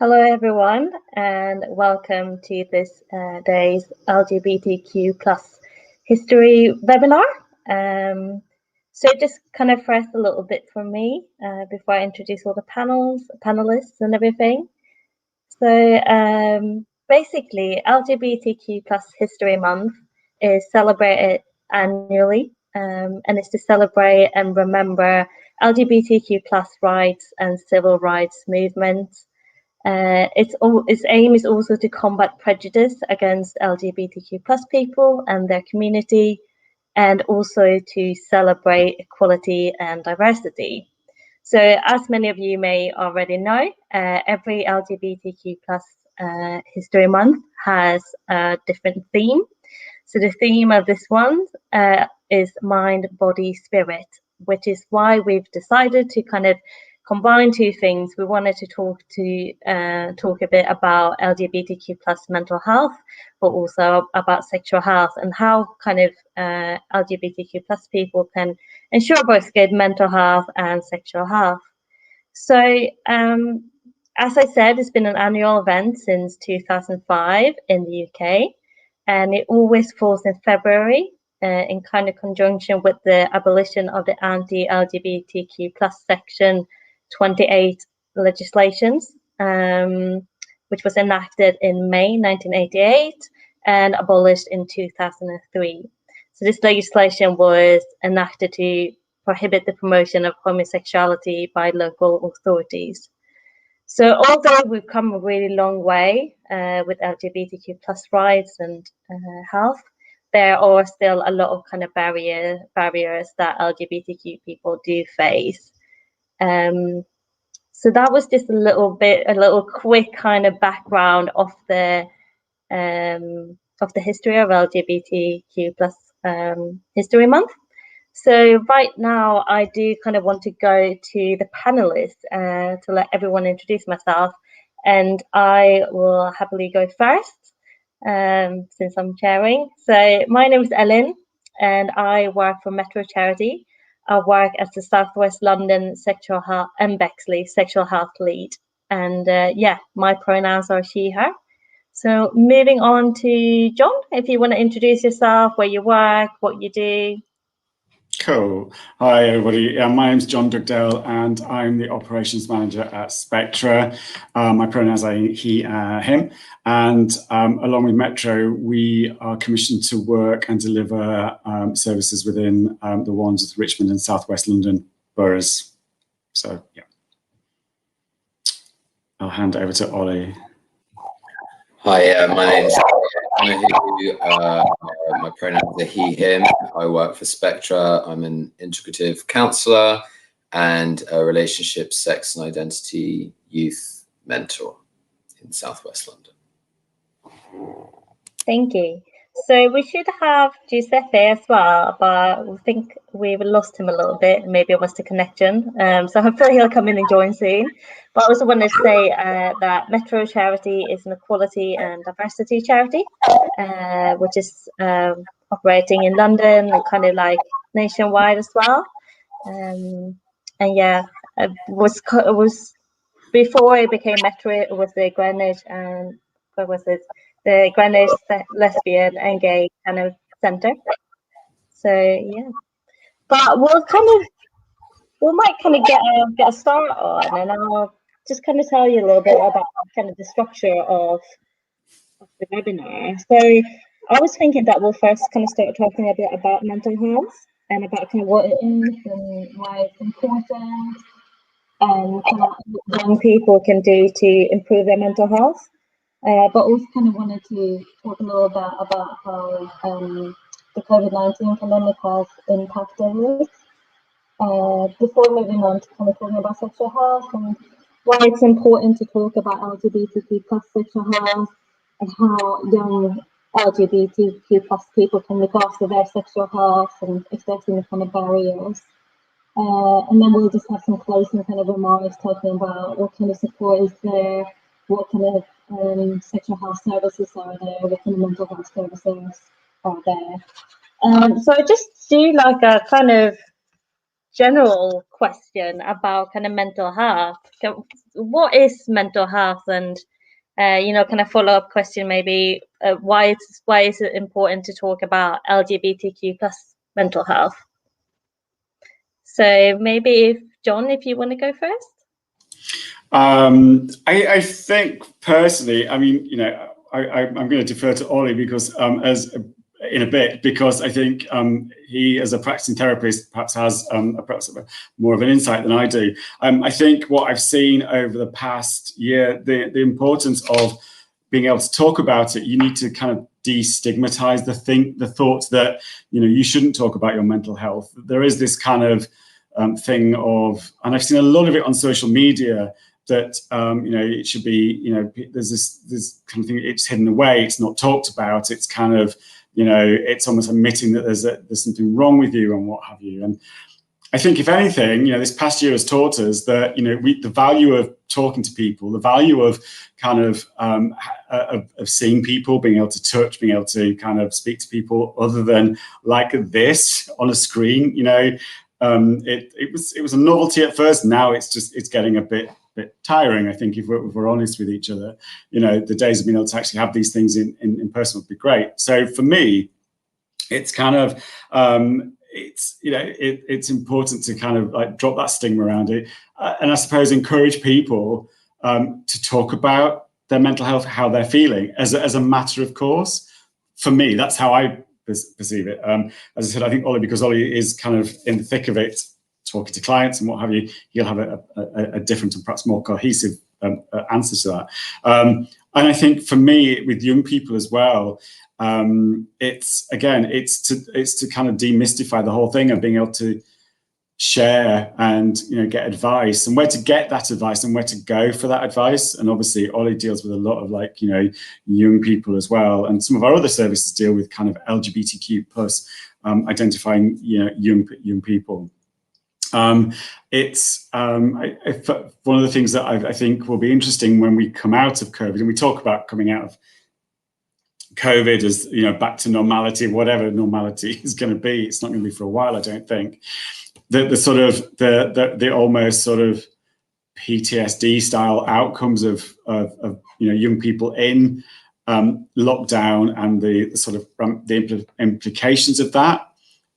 Hello, everyone, and welcome to this day's LGBTQ plus history webinar. So just kind of first a little bit from me before I introduce all the panelists and everything. So basically, LGBTQ plus History Month is celebrated annually, and it's to celebrate and remember LGBTQ plus rights and civil rights movements. Its aim is also to combat prejudice against LGBTQ plus people and their community, and also to celebrate equality and diversity. So, as many of you may already know, every LGBTQ plus History Month has a different theme. So, the theme of this one is mind, body, spirit, which is why we've decided to kind of combine two things. We wanted to talk a bit about LGBTQ plus mental health, but also about sexual health and how kind of LGBTQ plus people can ensure both good mental health and sexual health. So, as I said, it's been an annual event since 2005 in the UK, and it always falls in February in kind of conjunction with the abolition of the anti-LGBTQ plus section 28 legislations, which was enacted in May 1988 and abolished in 2003. So this legislation was enacted to prohibit the promotion of homosexuality by local authorities. So although we've come a really long way with LGBTQ plus rights and health, there are still a lot of kind of barriers that LGBTQ people do face. So that was just a little quick kind of background of the history of LGBTQ plus History Month. So right now, I do kind of want to go to the panelists to let everyone introduce myself, and I will happily go first since I'm chairing. So my name is Ellen, and I work for METRO Charity. I work as the Southwest London Sexual Health and Bexley Sexual Health Lead, and my pronouns are she, her. So moving on to John, if you want to introduce yourself, where you work, what you do. Cool. Hi, everybody. My name's John Dugdale, and I'm the operations manager at Spectra. My pronouns are he, him. And along with Metro, we are commissioned to work and deliver services within the Wandsworth, Richmond and Southwest London boroughs. So, yeah. I'll hand over to Ollie. Hi, my name's my pronouns are he, him. I work for Spectra. I'm an integrative counsellor and a relationship, sex and identity youth mentor in Southwest London. Thank you. So we should have Giuseppe as well, but we think we've lost him a little bit. Maybe it was the connection. So hopefully he'll come in and join soon. But I also wanted to say that METRO Charity is an equality and diversity charity, which is operating in London and kind of like nationwide as well. And yeah, it was before it became METRO, it was the Greenwich and what was it? The Greenwich Lesbian and Gay kind of centre. So yeah, but we might kind of get a start on, and I'll just kind of tell you a little bit about kind of the structure of the webinar. So I was thinking that we'll first kind of start talking a bit about mental health and about kind of what it is and why it's important, and kind of what young people can do to improve their mental health. But also kind of wanted to talk a little bit about how the COVID-19 pandemic has impacted this. Before moving on to kind of talking about sexual health and why it's important to talk about LGBTQ plus sexual health and how young LGBTQ plus people can look after their sexual health and if there's any kind of barriers. And then we'll just have some closing kind of remarks talking about what kind of support is there, what kind of sexual health services are there, what kind of mental health services are there. So I just do like a kind of general question about kind of mental health. what is mental health, and kind of follow-up question maybe, why is it important to talk about LGBTQ plus mental health? So maybe John, if you want to go first. I think personally, I mean, I'm going to defer to Ollie because in a bit, because I think he, as a practicing therapist, perhaps has perhaps more of an insight than I do. I think what I've seen over the past year, the importance of being able to talk about it, you need to kind of destigmatize the thought that you shouldn't talk about your mental health. There is this kind of thing of, and I've seen a lot of it on social media, that it should be, there's this kind of thing, it's hidden away, it's not talked about, it's kind of, it's almost admitting that there's something wrong with you and what have you. And I think, if anything, this past year has taught us that the value of talking to people, the value of kind of seeing people, being able to touch, being able to kind of speak to people other than like this on a screen. It was a novelty at first. Now it's getting a bit tiring, I think, if we're honest with each other. The days of being able to actually have these things in person would be great. So for me, it's kind of it's important to kind of like drop that stigma around it, and I suppose encourage people to talk about their mental health, how they're feeling, as a matter of course. For me, that's how I perceive it. As I said, I think Ollie, because Ollie is kind of in the thick of it, talking to clients and what have you, he'll have a different and perhaps more cohesive answer to that. And I think for me, with young people as well, it's to kind of demystify the whole thing of being able to share and get advice, and where to get that advice and where to go for that advice. And obviously Ollie deals with a lot of young people as well, and some of our other services deal with kind of LGBTQ plus identifying young people. It's one of the things that I think will be interesting when we come out of COVID, and we talk about coming out of COVID as back to normality, whatever normality is going to be. It's not going to be for a while, I don't think. The sort of the almost sort of PTSD style outcomes of young people in lockdown, and the sort of the implications of that.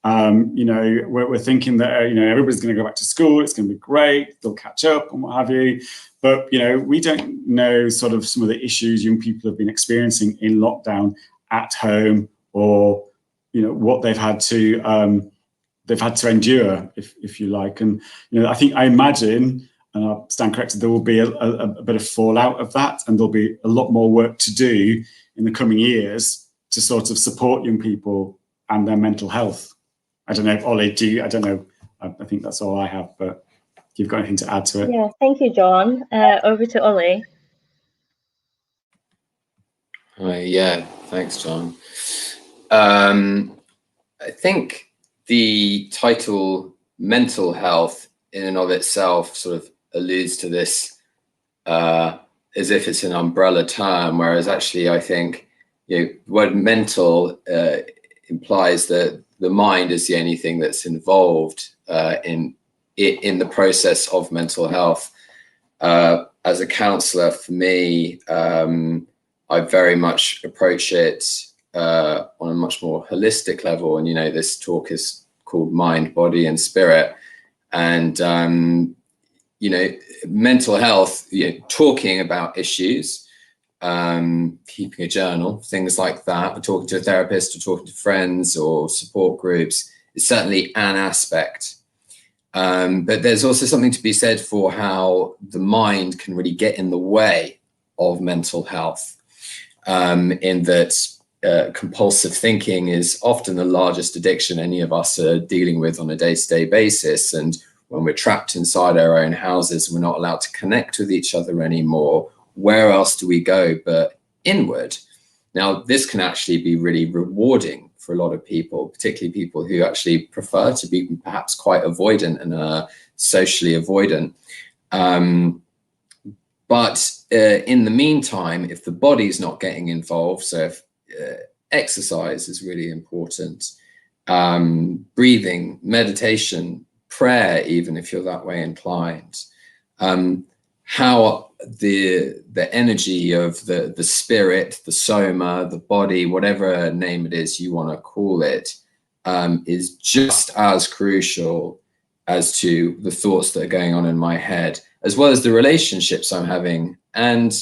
We're thinking that everybody's going to go back to school, it's going to be great, they'll catch up and what have you, but we don't know sort of some of the issues young people have been experiencing in lockdown at home, or what they've had to endure, if you like. And I imagine, and I'll stand corrected, there will be a bit of fallout of that, and there'll be a lot more work to do in the coming years to sort of support young people and their mental health. I don't know if Ollie, I don't know. I think that's all I have, but if you've got anything to add to it. Yeah, thank you, John. Over to Ollie. Yeah, thanks, John. I think the title mental health in and of itself sort of alludes to this as if it's an umbrella term, whereas actually I think the word mental implies that the mind is the only thing that's involved in the process of mental health. As a counsellor, for me, I very much approach it on a much more holistic level. And this talk is called Mind, Body, and Spirit. And mental health, talking about issues, keeping a journal, things like that, or talking to a therapist, or talking to friends or support groups, is certainly an aspect. But there's also something to be said for how the mind can really get in the way of mental health, in that compulsive thinking is often the largest addiction any of us are dealing with on a day-to-day basis. And when we're trapped inside our own houses, we're not allowed to connect with each other anymore. Where else do we go but inward? Now, this can actually be really rewarding for a lot of people, particularly people who actually prefer to be perhaps quite avoidant and socially avoidant. But in the meantime, if the body's not getting involved, so if exercise is really important, breathing, meditation, prayer, even if you're that way inclined, how the energy of the spirit, the soma, the body, whatever name it is you want to call it, is just as crucial as to the thoughts that are going on in my head, as well as the relationships I'm having. And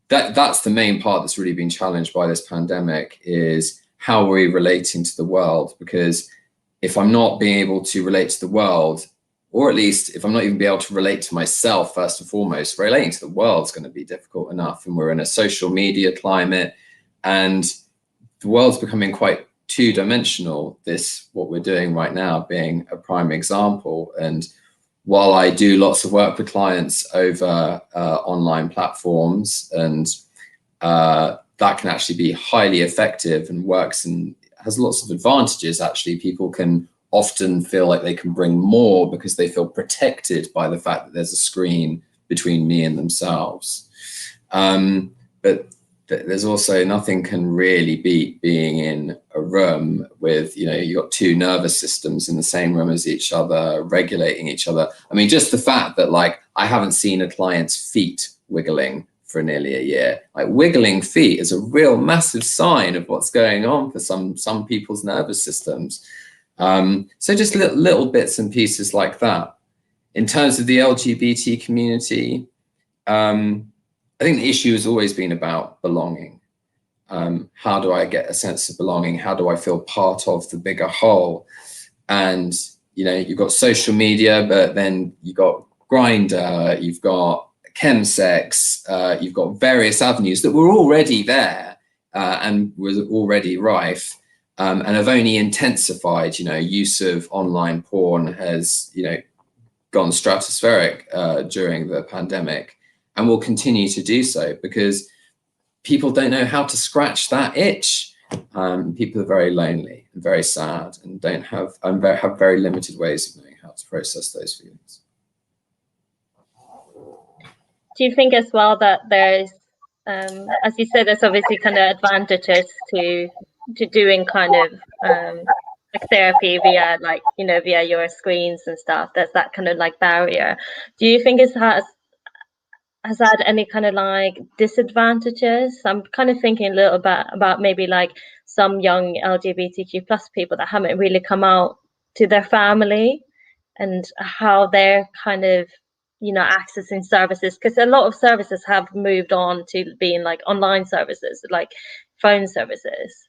that's the main part that's really been challenged by this pandemic, is how are we relating to the world? Because if I'm not being able to relate to the world, or at least if I'm not even be able to relate to myself, first and foremost, relating to the world is going to be difficult enough. And we're in a social media climate, and the world's becoming quite two-dimensional, what we're doing right now being a prime example. And while I do lots of work with clients over online platforms, and that can actually be highly effective and works and has lots of advantages, actually, people can often feel like they can bring more because they feel protected by the fact that there's a screen between me and themselves. But there's also, nothing can really beat being in a room with, you've got two nervous systems in the same room as each other, regulating each other. I mean, just the fact that, like, I haven't seen a client's feet wiggling for nearly a year. Like, wiggling feet is a real massive sign of what's going on for some people's nervous systems. So just little bits and pieces like that. In terms of the LGBT community, I think the issue has always been about belonging. How do I get a sense of belonging? How do I feel part of the bigger whole? And, you've got social media, but then you've got Grindr, you've got chemsex, you've got various avenues that were already there and was already rife, and have only intensified. Use of online porn has, gone stratospheric during the pandemic, and will continue to do so because people don't know how to scratch that itch. People are very lonely and very sad, and have very limited ways of knowing how to process those feelings. Do you think as well that there's, as you said, there's obviously kind of advantages to doing kind of like therapy via, like, via your screens and stuff? There's that kind of like barrier. Do you think it has had any kind of like disadvantages? I'm kind of thinking a little bit about maybe like some young LGBTQ plus people that haven't really come out to their family, and how they're kind of, accessing services, because a lot of services have moved on to being like online services, like phone services.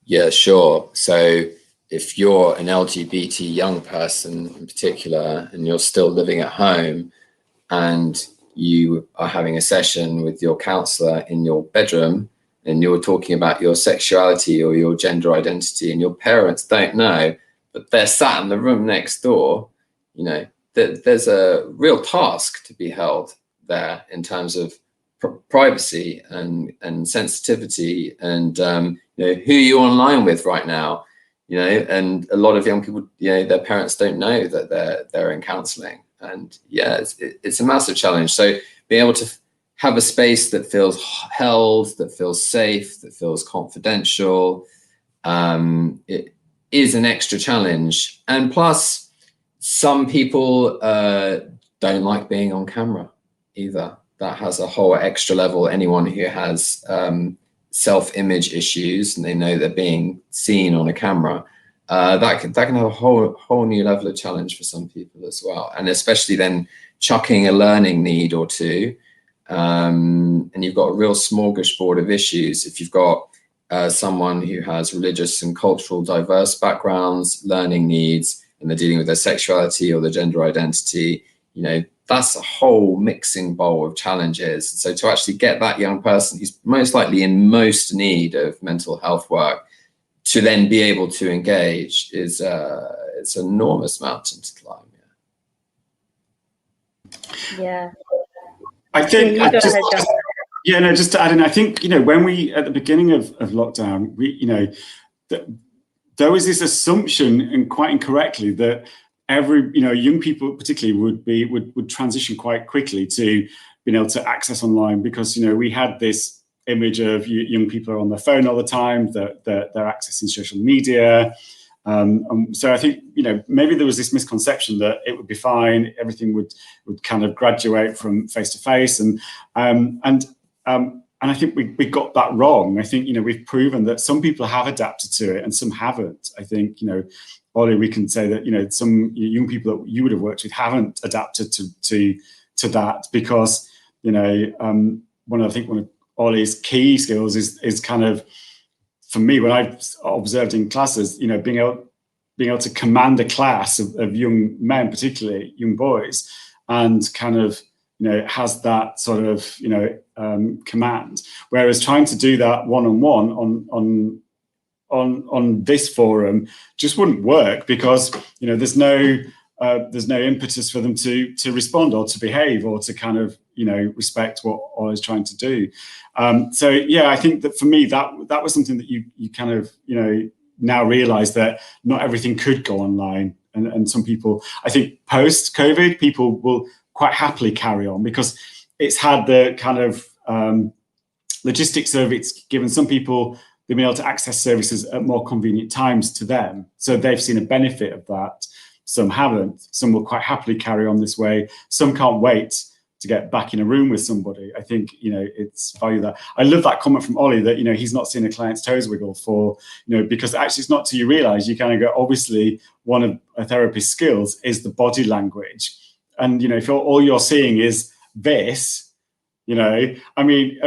Yeah, sure. So if you're an LGBT young person in particular, and you're still living at home, and you are having a session with your counsellor in your bedroom, and you're talking about your sexuality or your gender identity, and your parents don't know, but they're sat in the room next door, there's a real task to be held there in terms of privacy and sensitivity, and who you're online with right now, and a lot of young people, their parents don't know that they're in counselling. And yeah, it's a massive challenge. So being able to have a space that feels held, that feels safe, that feels confidential, it is an extra challenge. And plus, some people don't like being on camera either. That has a whole extra level. Anyone who has self-image issues, and they know they're being seen on a camera, that can have a whole new level of challenge for some people as well. And especially then chucking a learning need or two, and you've got a real smorgasbord of issues. If you've got someone who has religious and cultural diverse backgrounds, learning needs, and they're dealing with their sexuality or their gender identity, that's a whole mixing bowl of challenges. So to actually get that young person who's most likely in most need of mental health work to then be able to engage is it's an enormous mountain to climb. Yeah. I think just to add in, I think, when we, at the beginning of lockdown, we, there was this assumption, and quite incorrectly, that every, young people particularly would transition quite quickly to being able to access online, because, we had this image of young people are on their phone all the time, they're accessing social media, So I think, maybe there was this misconception that it would be fine, everything would kind of graduate from face to face, and I think we got that wrong. I think, we've proven that some people have adapted to it and some haven't. I think, Ollie, we can say that, some young people that you would have worked with haven't adapted to that, because, one of Ollie's key skills is kind of, for me, when I've observed in classes, being able to command a class of young men, particularly young boys, and kind of, has that sort of, command. Whereas trying to do that one-on-one on this forum just wouldn't work, because, there's no impetus for them to respond or to behave or to kind of, respect what I was trying to do. So yeah, I think that for me, that was something that you kind of, now realize that not everything could go online. And some people, I think post-COVID, people will quite happily carry on, because it's had the kind of logistics of it's given some people, they've been able to access services at more convenient times to them. So they've seen a benefit of that. Some haven't. Some will quite happily carry on this way. Some can't wait to get back in a room with somebody. I think, it's value that. I love that comment from Ollie that, he's not seen a client's toes wiggle for, because actually it's not till you realize, you kind of go, obviously one of a therapist's skills is the body language. And, if all you're seeing is this, I mean,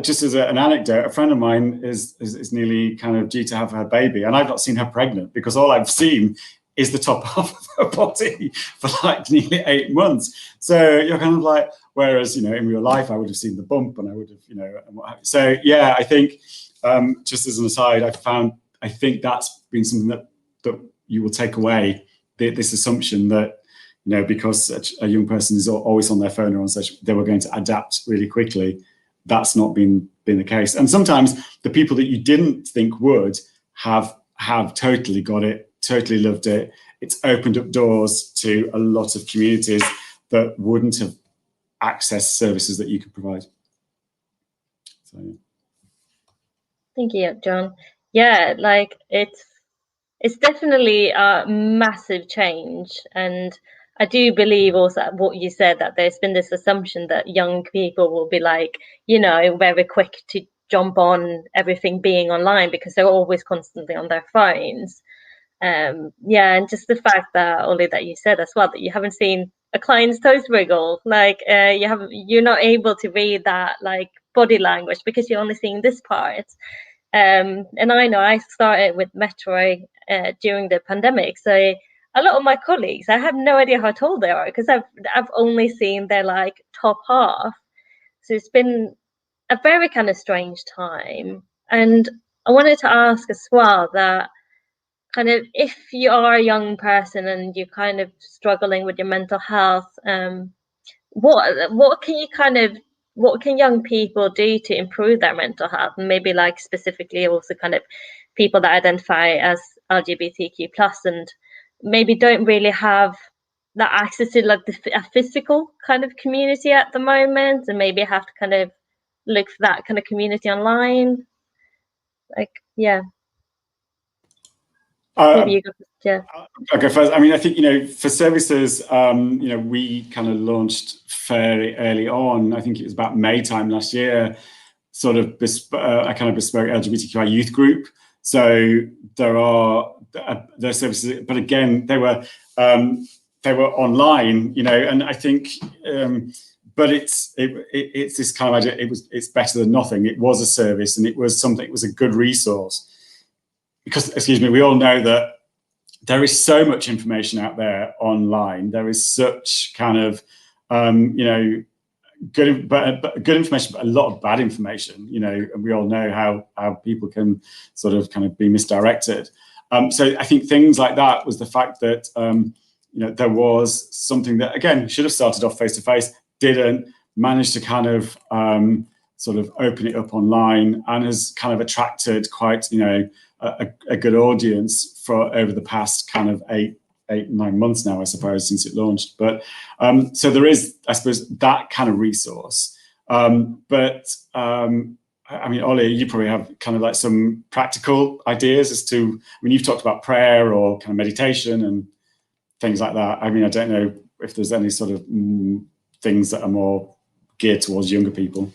just as an anecdote, a friend of mine is nearly kind of due to have her baby, and I've not seen her pregnant, because all I've seen is the top half of her body for like nearly 8 months. So you're kind of like, whereas, in real life, I would have seen the bump and I would have, and what have you. So yeah, I think, just as an aside, I think that's been something that you will take away, this assumption that, because a young person is always on their phone or on such, they were going to adapt really quickly. That's not been the case. And sometimes the people that you didn't think would have totally got it, totally loved it. It's opened up doors to a lot of communities that wouldn't have accessed services that you could provide. So, yeah. Thank you, John. Yeah, like it's definitely a massive change, and I do believe also what you said, that there's been this assumption that young people will be like, very quick to jump on everything being online because they're always constantly on their phones. Yeah, and just the fact that, Ollie, that you said as well, that you haven't seen a client's toes wiggle, like you're not able to read that like body language because you're only seeing this part. And I know I started with METRO during the pandemic, so a lot of my colleagues, I have no idea how tall they are because I've only seen their like top half. So it's been a very kind of strange time. And I wanted to ask as well that kind of, if you are a young person and you're kind of struggling with your mental health, what can young people do to improve their mental health? And maybe like specifically also kind of people that identify as LGBTQ plus and maybe don't really have that access to like a physical kind of community at the moment, and maybe have to kind of look for that kind of community online. Like, yeah. Maybe you go first, yeah. I'll go first. I mean, I think, for services, we kind of launched fairly early on. I think it was about May time last year, sort of a kind of bespoke LGBTQI youth group. So there are services, but again, they were online, and I think, but it's this kind of idea. It's better than nothing. It was a service, and it was a good resource. Because, excuse me, we all know that there is so much information out there online. There is such kind of, good information, but a lot of bad information, and we all know how people can sort of kind of be misdirected. So I think things like that was the fact that, there was something that, again, should have started off face-to-face, didn't, manage to kind of sort of open it up online, and has kind of attracted quite, a good audience for over the past kind of 8-9 months now, I suppose, since it launched. But so there is, I suppose, that kind of resource. But I mean, Ollie, you probably have kind of like some practical ideas as to, I mean, you've talked about prayer or kind of meditation and things like that. I mean, I don't know if there's any sort of things that are more geared towards younger people.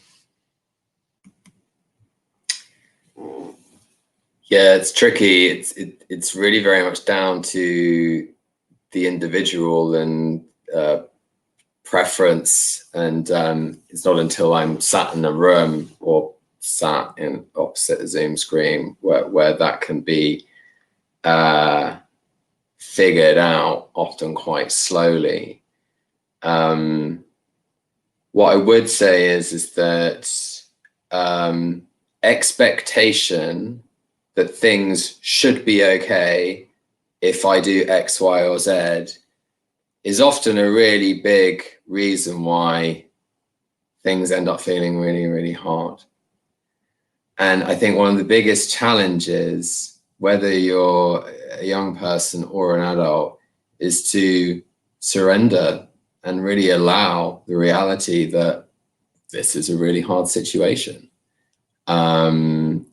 Yeah, it's tricky. It's really very much down to the individual and preference. And it's not until I'm sat in a room or sat in opposite a Zoom screen where that can be figured out, often quite slowly. What I would say is that expectation that things should be okay if I do X, Y, or Z is often a really big reason why things end up feeling really, really hard. And I think one of the biggest challenges, whether you're a young person or an adult, is to surrender and really allow the reality that this is a really hard situation. And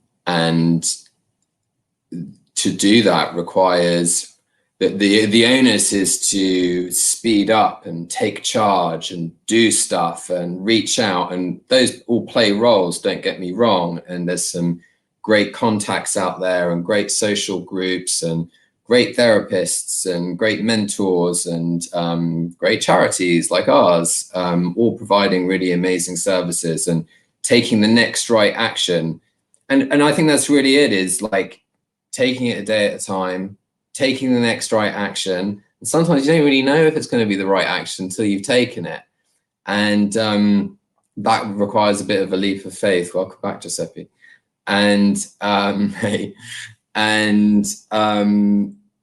to do that requires that the onus is to speed up and take charge and do stuff and reach out, and those all play roles, don't get me wrong, and there's some great contacts out there and great social groups and great therapists and great mentors and great charities like ours, all providing really amazing services and taking the next right action. And I think that's really it, is like taking it a day at a time, taking the next right action. And sometimes you don't really know if it's going to be the right action until you've taken it. And that requires a bit of a leap of faith. Welcome back, Giuseppe. And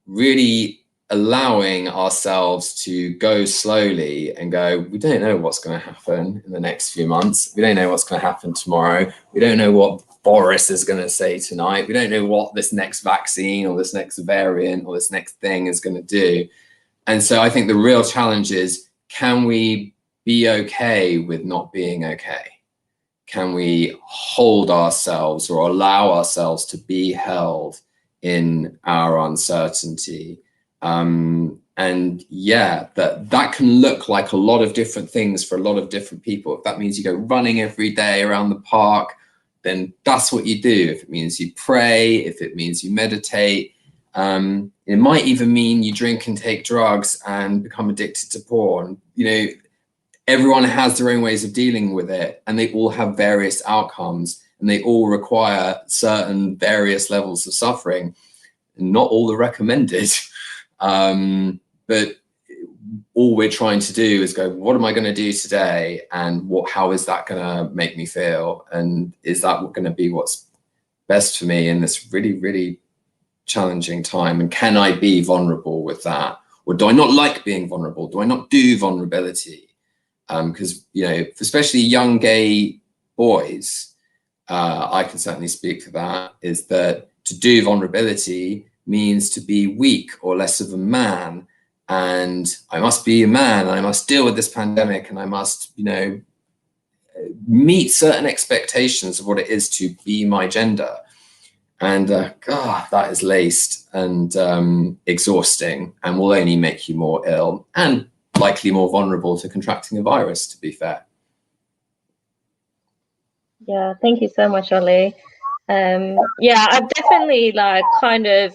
really allowing ourselves to go slowly and go, we don't know what's going to happen in the next few months. We don't know what's going to happen tomorrow. We don't know what Boris is going to say tonight. We don't know what this next vaccine or this next variant or this next thing is going to do. And so I think the real challenge is, can we be okay with not being okay? Can we hold ourselves or allow ourselves to be held in our uncertainty? And yeah, that can look like a lot of different things for a lot of different people. If that means you go running every day around the park, then that's what you do. If it means you pray, if it means you meditate, it might even mean you drink and take drugs and become addicted to porn. You know, everyone has their own ways of dealing with it, and they all have various outcomes, and they all require certain various levels of suffering. Not all are recommended. But all we're trying to do is go, what am I going to do today? And how is that going to make me feel? And is that going to be what's best for me in this really, really challenging time? And can I be vulnerable with that? Or do I not like being vulnerable? Do I not do vulnerability? Because, you know, especially young gay boys, I can certainly speak for that, is that to do vulnerability means to be weak or less of a man. And I must be a man, and I must deal with this pandemic, and I must, you know, meet certain expectations of what it is to be my gender. And God, that is laced and exhausting, and will only make you more ill and likely more vulnerable to contracting a virus, to be fair. Yeah, thank you so much, Ollie. Yeah, I've definitely like kind of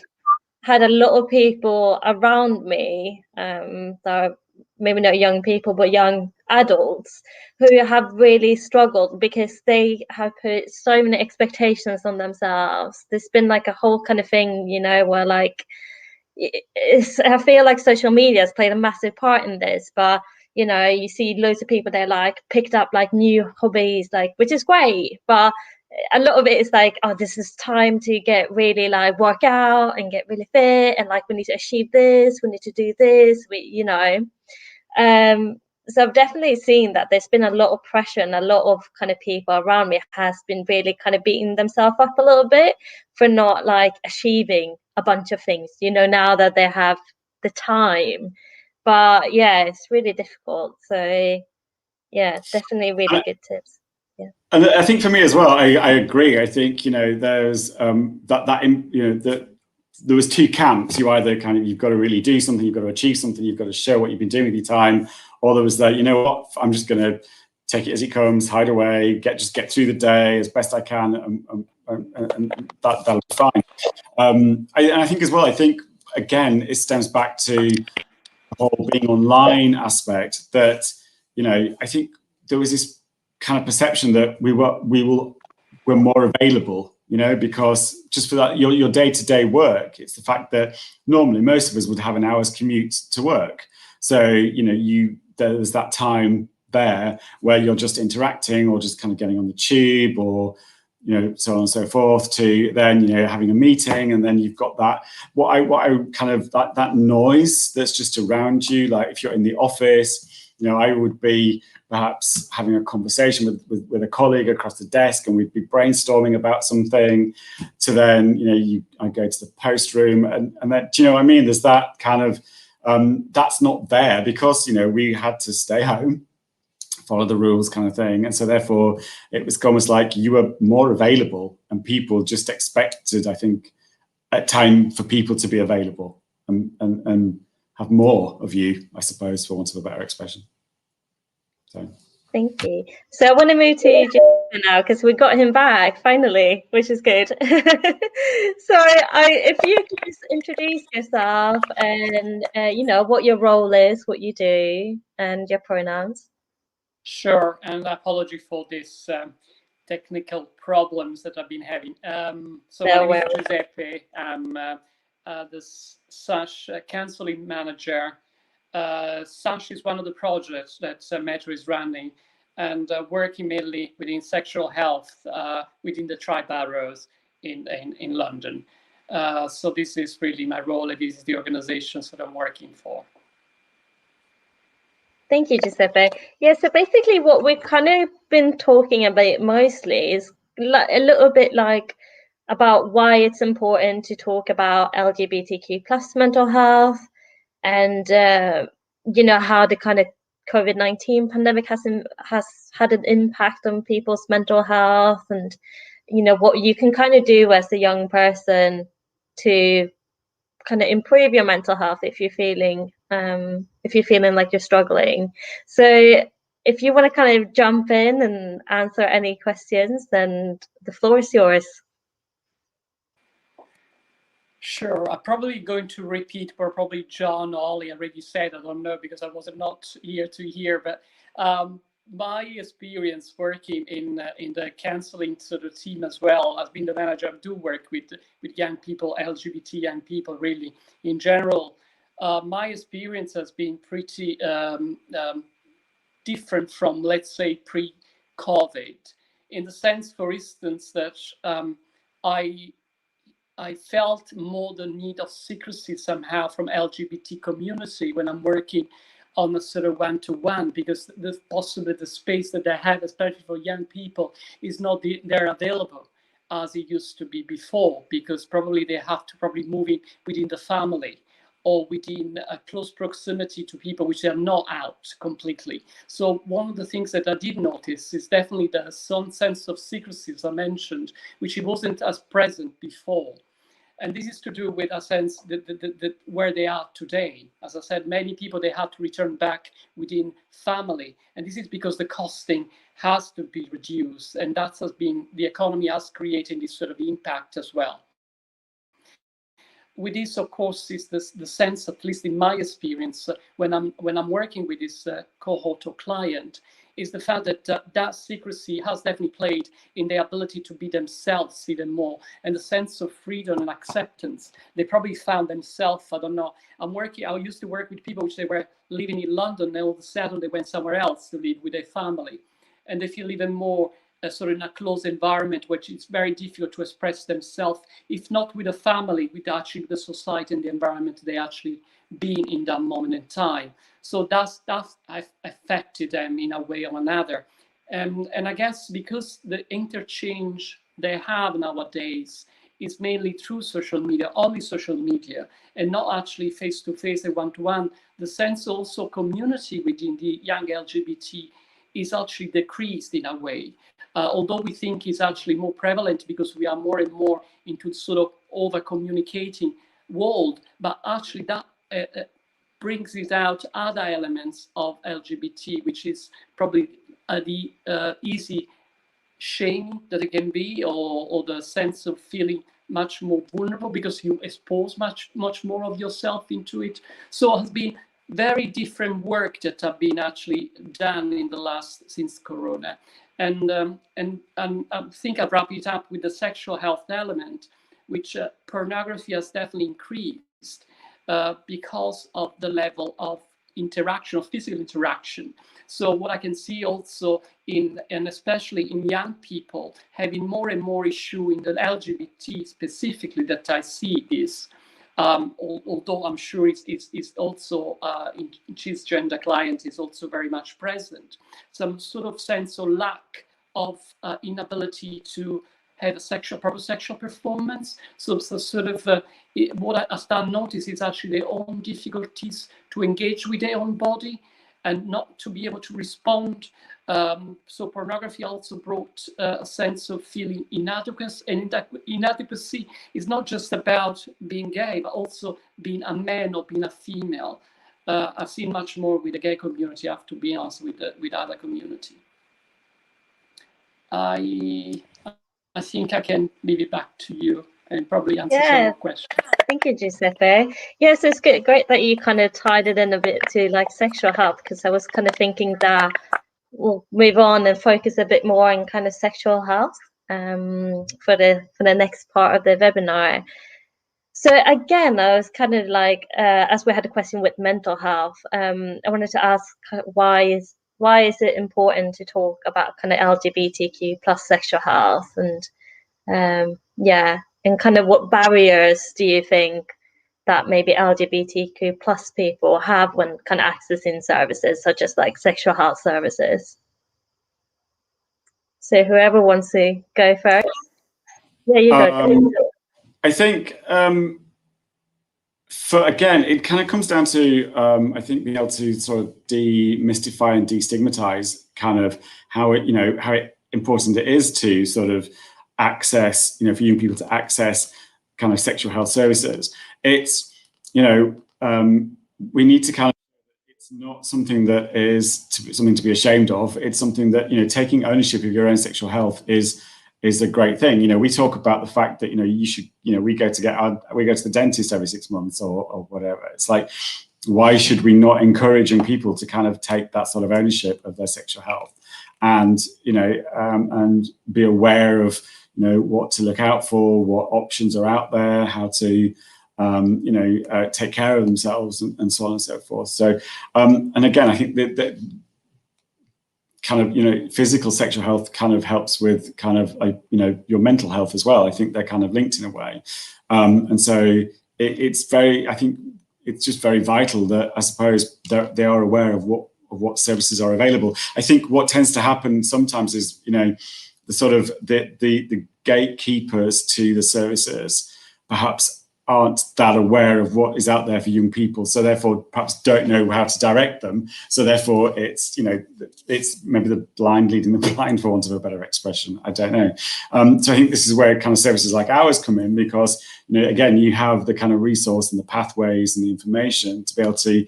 had a lot of people around me, that are maybe not young people, but young adults, who have really struggled because they have put so many expectations on themselves. There's been like a whole kind of thing, you know, where like, I feel like social media has played a massive part in this, but you know, you see loads of people, they're like picked up like new hobbies, like, which is great, but a lot of it is like, oh, this is time to get really like work out and get really fit, and like we need to achieve this, we need to do this, you know. So I've definitely seen that there's been a lot of pressure, and a lot of kind of people around me has been really kind of beating themselves up a little bit for not like achieving a bunch of things, you know, now that they have the time. But yeah, it's really difficult. So yeah, definitely really good tips. And I think for me as well, I agree. I think, you know, there's there was two camps. You either kind of, you've got to really do something, you've got to achieve something, you've got to show what you've been doing with your time, or there was that, you know what, I'm just going to take it as it comes, hide away, just get through the day as best I can, and that'll be fine. I think as well, I think again, it stems back to the whole being online aspect that, you know, I think there was this kind of perception that we're more available, you know, because just for that, your day-to-day work, it's the fact that normally most of us would have an hour's commute to work. So, you know, there's that time there where you're just interacting or just kind of getting on the tube or, you know, so on and so forth, to then, you know, having a meeting, and then you've got that, what I kind of, that noise that's just around you. Like if you're in the office, you know, I would be perhaps having a conversation with a colleague across the desk, and we'd be brainstorming about something, to then, you know, I go to the post room, and then, do you know what I mean? There's that kind of, that's not there because, you know, we had to stay home, follow the rules kind of thing. And so therefore it was almost like you were more available, and people just expected, I think, at time for people to be available and have more of you, I suppose, for want of a better expression. So thank you. So I want to move to Giuseppe now, because we got him back finally, which is good. So if you could just introduce yourself and you know, what your role is, what you do, and your pronouns. Sure, and apology for this technical problems that I've been having. So my name is Giuseppe. I'm the SASH counselling manager. SASH is one of the projects that METRO is running, and working mainly within sexual health within the tri-boroughs in London. So this is really my role, and this is the organizations that I'm working for. Thank you, Giuseppe. Yeah, so basically what we've kind of been talking about mostly is a little bit like about why it's important to talk about LGBTQ plus mental health, and you know, how the kind of COVID-19 pandemic has had an impact on people's mental health, and you know, what you can kind of do as a young person to kind of improve your mental health if you're feeling like you're struggling. So if you want to kind of jump in and answer any questions, then the floor is yours. Sure. I'm probably going to repeat what probably John or Ollie already said. I don't know, because I was not here to hear, but my experience working in the counseling sort of team as well as being the manager, I do work with young people, LGBT young people, really in general. My experience has been pretty different from, let's say, pre-COVID, in the sense, for instance, that I felt more the need of secrecy somehow from LGBT community when I'm working on a sort of one-to-one, because possibly the space that they have, especially for young people, is not there available as it used to be before, because probably they have to move in within the family or within a close proximity to people which are not out completely. So one of the things that I did notice is definitely there's some sense of secrecy, as I mentioned, which it wasn't as present before. And this is to do with a sense that where they are today. As I said, many people, they have to return back within family. And this is because the costing has to be reduced. And that has been, the economy has created this sort of impact as well. With this, of course, is the sense, at least in my experience, when I'm working with this cohort or client, is the fact that that secrecy has definitely played in their ability to be themselves even more, and the sense of freedom and acceptance. They probably found themselves, I don't know, I used to work with people which they were living in London, and all of a sudden they went somewhere else to live with their family. And they feel even more sort of in a closed environment, which it's very difficult to express themselves, if not with a family, with actually the society and the environment they actually been in that moment in time. So that's affected them in a way or another. And I guess because the interchange they have nowadays is mainly through social media, only social media, and not actually face-to-face and one-to-one, the sense also community within the young LGBT is actually decreased in a way. Although we think it's actually more prevalent because we are more and more into sort of over-communicating world, but actually that brings it out other elements of LGBT, which is probably the easy shame that it can be, or the sense of feeling much more vulnerable because you expose much more of yourself into it. So it has been very different work that have been actually done in the last, since Corona. And I think I'll wrap it up with the sexual health element, which pornography has definitely increased because of the level of interaction, of physical interaction. So what I can see also and especially in young people, having more and more issue in the LGBT specifically, that I see is, although I'm sure it's also in cisgender clients is also very much present, some sort of sense of lack of inability to have a proper sexual performance. So sort of what I start notice is actually their own difficulties to engage with their own body and not to be able to respond. So pornography also brought a sense of feeling inadequacy, and inadequacy is not just about being gay, but also being a man or being a female. I've seen much more with the gay community, I have to be honest, with other community. I think I can leave it back to you and probably answer some more questions. Thank you, Giuseppe. Yes, it's good. Great that you kind of tied it in a bit to like sexual health, because I was kind of thinking that we'll move on and focus a bit more on kind of sexual health for the next part of the webinar. So again, I was kind of like, as we had a question with mental health, I wanted to ask why is it important to talk about kind of LGBTQ plus sexual health, and and kind of what barriers do you think that maybe LGBTQ plus people have when kind of accessing services such as like sexual health services? So whoever wants to go first. Yeah, you go. I think again, it kind of comes down to I think being able to sort of demystify and destigmatize kind of how important it is to sort of access, for young people to access kind of sexual health services. It's, we need to kind of, it's not something that is something to be ashamed of. It's something that, taking ownership of your own sexual health is a great thing. We talk about the fact that, you should, we go to the dentist every 6 months or whatever. It's like, why should we not encouraging people to kind of take that sort of ownership of their sexual health and, and be aware of, what to look out for, what options are out there, how to, take care of themselves and so on and so forth. So, and again, I think that kind of, physical sexual health kind of helps with kind of like, your mental health as well. I think they're kind of linked in a way. And so I think it's just very vital that I suppose they are aware of what services are available. I think what tends to happen sometimes is, the sort of the gatekeepers to the services perhaps aren't that aware of what is out there for young people, so therefore perhaps don't know how to direct them. So therefore it's, it's maybe the blind leading the blind, for want of a better expression. I don't know. So I think this is where kind of services like ours come in, because, again, you have the kind of resource and the pathways and the information to be able to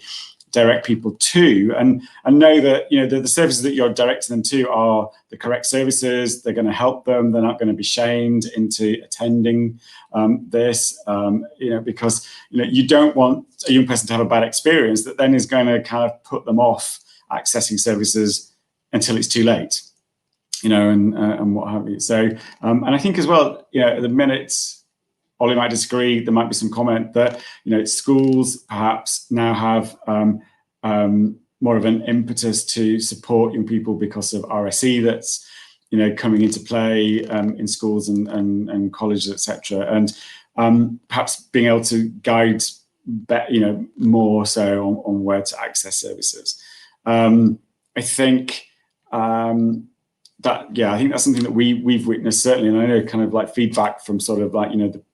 direct people to and know that the services that you're directing them to are the correct services. They're going to help them. They're not going to be shamed into attending this, because you don't want a young person to have a bad experience that then is going to kind of put them off accessing services until it's too late, and what have you. So and I think as well, at the minute, Ollie might disagree. There might be some comment that schools perhaps now have more of an impetus to support young people because of RSE that's coming into play in schools and colleges, etc. And perhaps being able to guide more so on where to access services. I think I think that's something that we've witnessed certainly, and I know kind of like feedback from sort of like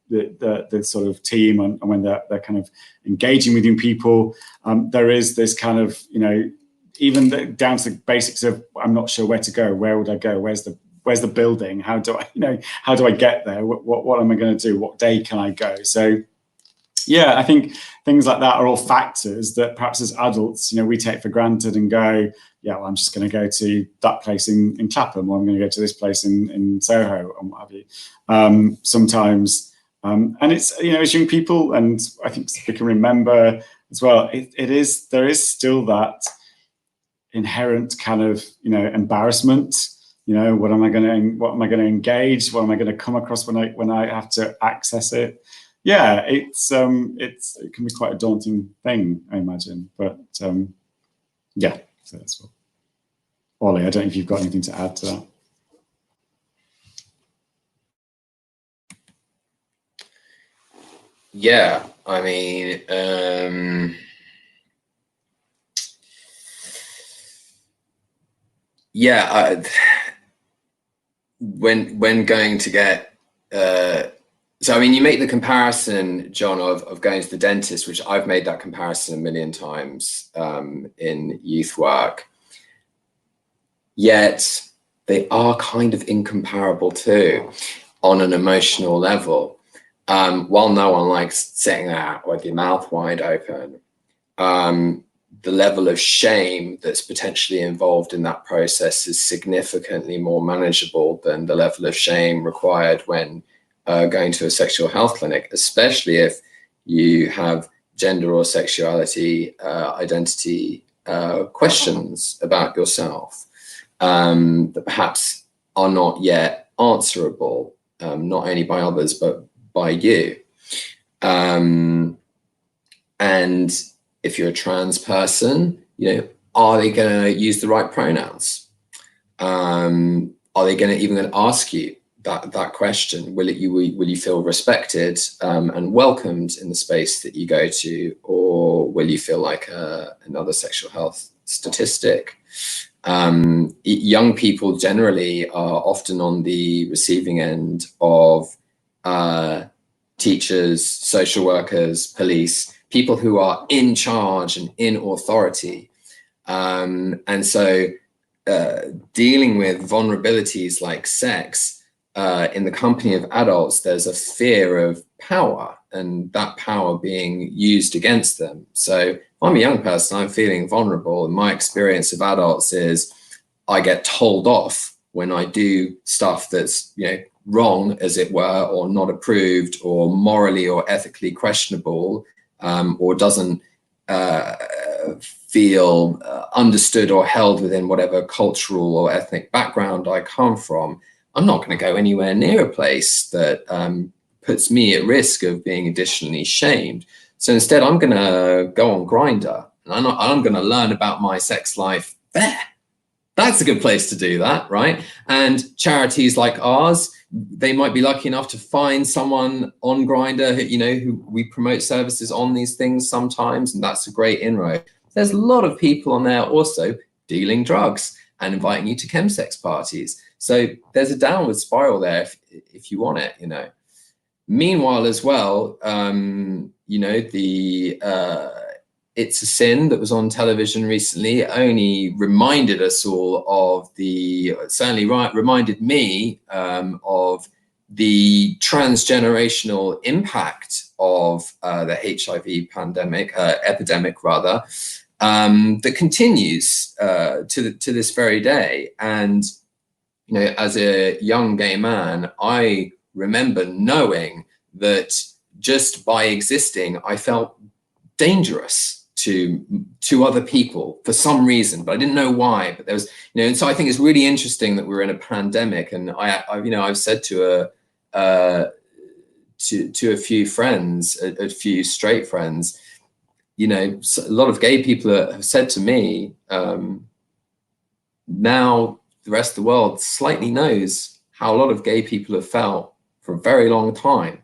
the sort of team and when they're kind of engaging with young people, there is this kind of even down to the basics of, I'm not sure where to go. Where would I go? Where's the building? How do I get there? What am I going to do? What day can I go? So yeah, I think things like that are all factors that perhaps as adults, we take for granted and go, yeah, well, I'm just going to go to that place in Clapham, or I'm going to go to this place in Soho, and what have you. Sometimes, and it's, as young people, and I think we can remember as well, there is still that inherent kind of, embarrassment. What am I going to engage? What am I going to come across when I have to access it? Yeah, it can be quite a daunting thing, I imagine. But yeah, so that's what. Ollie, I don't know if you've got anything to add to that. Yeah, I mean, yeah, when going to get, so I mean, you make the comparison, John, of going to the dentist, which I've made that comparison a million times in youth work. Yet they are kind of incomparable too, on an emotional level. While no one likes sitting there with your mouth wide open, the level of shame that's potentially involved in that process is significantly more manageable than the level of shame required when going to a sexual health clinic, especially if you have gender or sexuality identity questions about yourself that perhaps are not yet answerable, not only by others, but by you. And if you're a trans person, are they going to use the right pronouns? Are they even going to ask you that question? Will you feel respected and welcomed in the space that you go to, or will you feel like another sexual health statistic? Young people generally are often on the receiving end of teachers, social workers, police, people who are in charge and in authority. And so dealing with vulnerabilities like sex in the company of adults, there's a fear of power and that power being used against them. So if I'm a young person, I'm feeling vulnerable, and my experience of adults is I get told off when I do stuff that's, wrong, as it were, or not approved, or morally or ethically questionable, or doesn't feel understood or held within whatever cultural or ethnic background I come from. I'm not going to go anywhere near a place that puts me at risk of being additionally shamed. So instead, I'm going to go on Grindr, and I'm going to learn about my sex life there. That's a good place to do that, right? And charities like ours, they might be lucky enough to find someone on Grindr who we promote services on these things sometimes, and that's a great inroad. There's a lot of people on there also dealing drugs and inviting you to chemsex parties. So there's a downward spiral there if you want it, Meanwhile, as well, It's a Sin that was on television recently only reminded us all of reminded me of the transgenerational impact of the HIV epidemic rather, that continues to this very day. And, as a young gay man, I remember knowing that just by existing, I felt dangerous to other people for some reason, but I didn't know why. But there was, and so I think it's really interesting that we're in a pandemic, and I've said to a few friends, a few straight friends, a lot of gay people have said to me, now the rest of the world slightly knows how a lot of gay people have felt for a very long time,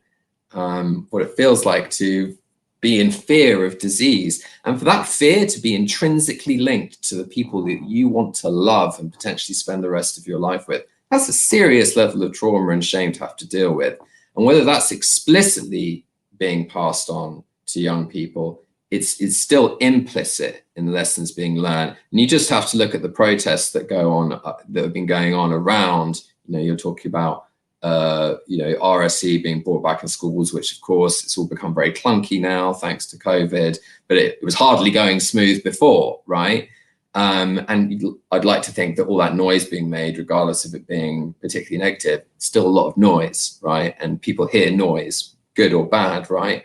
what it feels like to be in fear of disease, and for that fear to be intrinsically linked to the people that you want to love and potentially spend the rest of your life with. That's a serious level of trauma and shame to have to deal with. And whether that's explicitly being passed on to young people, it's still implicit in the lessons being learned. And you just have to look at the protests that go on, that have been going on around, you're talking about, RSE being brought back in schools, which of course it's all become very clunky now thanks to COVID, but it was hardly going smooth before, right? And I'd like to think that all that noise being made, regardless of it being particularly negative, still a lot of noise, right? And people hear noise, good or bad, right?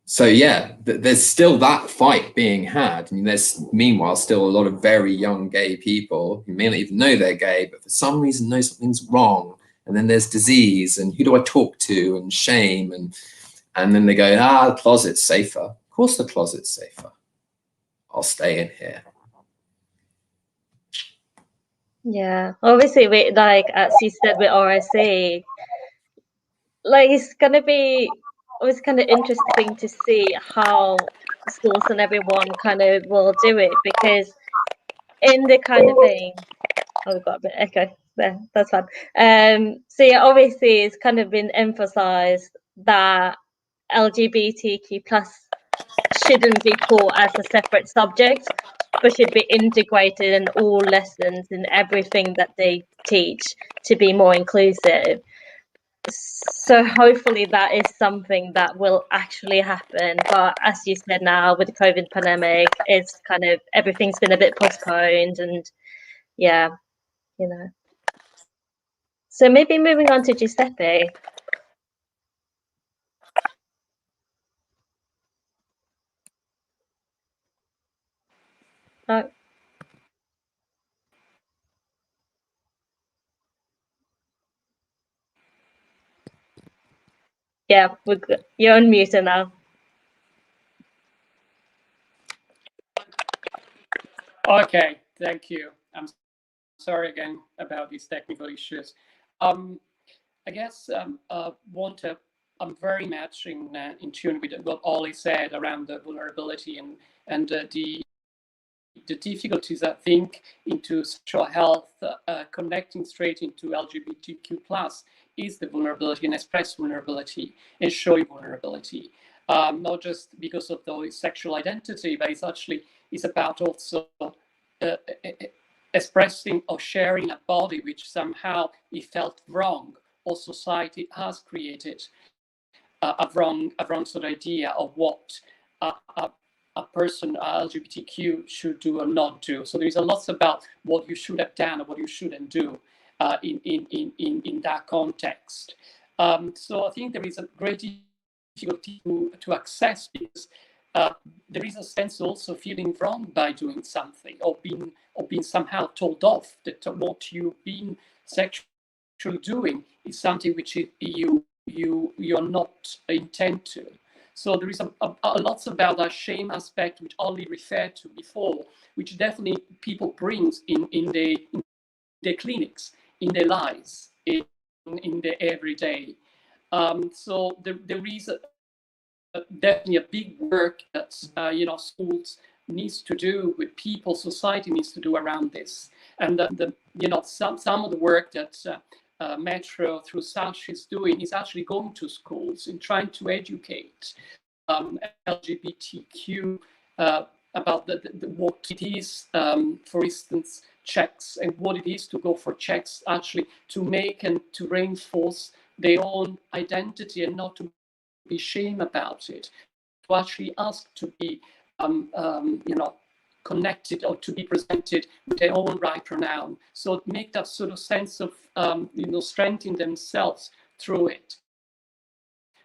So yeah, there's still that fight being had. I mean, there's meanwhile still a lot of very young gay people who may not even know they're gay, but for some reason know something's wrong. And then there's disease, and who do I talk to, and shame, and then they go, the closet's safer. Of course the closet's safer. I'll stay in here. Yeah, obviously, as you said with RSA, it's kind of interesting to see how schools and everyone kind of will do it, because in the kind of thing, oh, we've got a bit of echo there, that's fine. So yeah, obviously it's kind of been emphasized that LGBTQ plus shouldn't be taught as a separate subject, but should be integrated in all lessons in everything that they teach to be more inclusive. So hopefully that is something that will actually happen. But as you said, now with the COVID pandemic, it's kind of everything's been a bit postponed, and yeah, So maybe moving on to Giuseppe. Yeah, you're on mute now. Okay, thank you. I'm sorry again about these technical issues. I guess I'm very much in tune with what Ollie said around the vulnerability and the difficulties, I think, into sexual health, connecting straight into LGBTQ plus is the vulnerability, and express vulnerability and showing vulnerability. Not just because of the sexual identity, but it's about also expressing or sharing a body which somehow it felt wrong, or society has created a wrong sort of idea of what a person LGBTQ should do or not do. So there is a lot about what you should have done or what you shouldn't do in that context. So I think there is a great difficulty to access, because there is a sense also feeling wrong by doing something, or being somehow told off that what you've been sexually doing is something which you're not intent to. So there is a lot about that shame aspect, which Ollie referred to before, which definitely people brings in their clinics, in their lives, in their everyday. So there is definitely a big work that schools needs to do, with people, society needs to do around this, and some of the work that METRO through SASH is doing is actually going to schools and trying to educate LGBTQ about what it is, for instance, checks, and what it is to go for checks, actually to make and to reinforce their own identity, and not to be ashamed about it, to actually ask to be connected, or to be presented with their own right pronoun. So make that sort of sense of strength in themselves through it,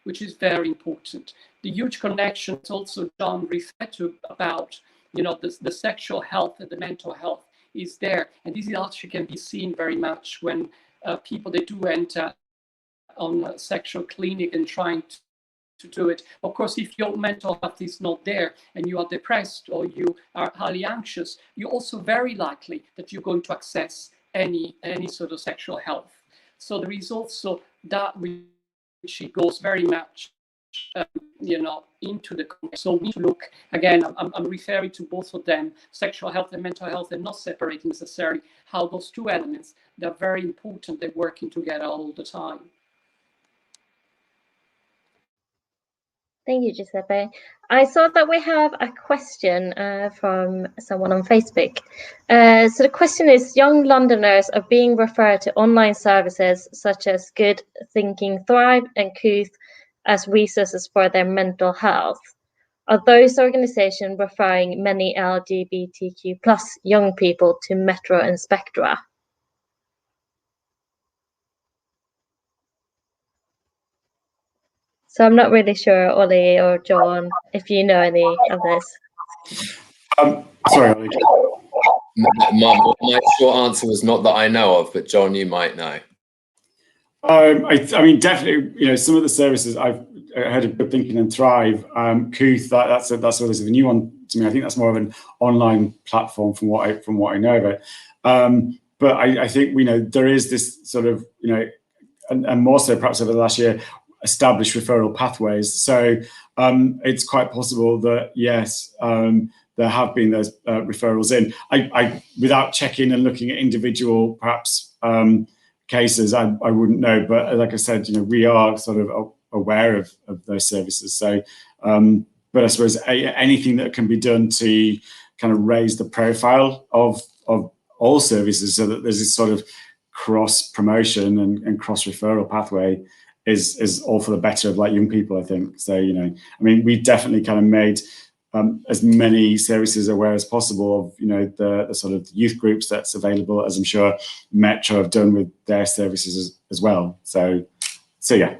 which is very important. The huge connections also John referred to about the sexual health and the mental health is there, and this actually can be seen very much when people, they do enter on a sexual clinic and trying to do it. Of course, if your mental health is not there, and you are depressed or you are highly anxious, you're also very likely that you're going to access any sort of sexual health. So there is also that which goes very much into the context. So we need to look again, I'm referring to both of them, sexual health and mental health, and not separating necessarily how those two elements, they're very important, they're working together all the time. Thank you, Giuseppe. I saw that we have a question from someone on Facebook. So the question is, young Londoners are being referred to online services such as Good Thinking Thrive and Couth as resources for their mental health. Are those organizations referring many LGBTQ plus young people to METRO and Spectra? So I'm not really sure, Ollie or John, if you know any of this. Sorry, Ollie. My short answer was not that I know of, but John, you might know. I mean, definitely, some of the services I've heard of Good Thinking and Thrive, Couth, that's a new one to me. I think that's more of an online platform from what I know of it. But I think there is this sort of and more so perhaps over the last year, established referral pathways. So it's quite possible that yes, there have been those referrals in. I without checking and looking at individual perhaps cases, I wouldn't know. But like I said, we are sort of aware of those services. So, but I suppose anything that can be done to kind of raise the profile of all services, so that there's this sort of cross promotion and cross referral pathway, is all for the better of young people, I think. So I mean, we've definitely kind of made as many services aware as possible of the sort of youth groups that's available, as I'm sure Metro have done with their services as well. So yeah.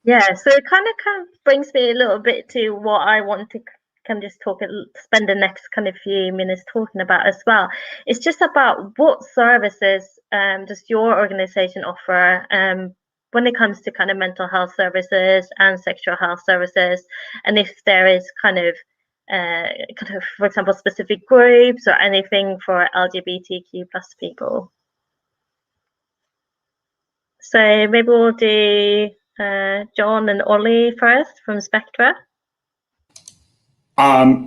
Yeah, so it kind of brings me a little bit to what I want to kind of just spend the next kind of few minutes talking about as well. It's just about what services does your organization offer when it comes to kind of mental health services and sexual health services, and if there is kind of, for example, specific groups or anything for LGBTQ plus people. So maybe we'll do John and Ollie first from Spectra.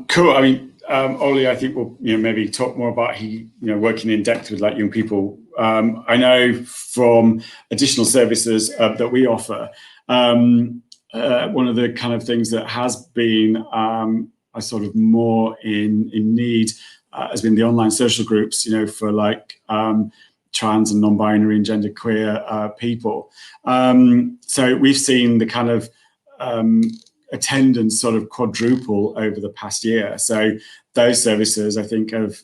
Cool. I mean, Ollie, I think we'll maybe talk more about working in depth with young people. I know from additional services that we offer, one of the kind of things that has been a sort of more in need has been the online social groups, for trans and non-binary and genderqueer people. So we've seen the kind of attendance sort of quadruple over the past year. So those services, I think, have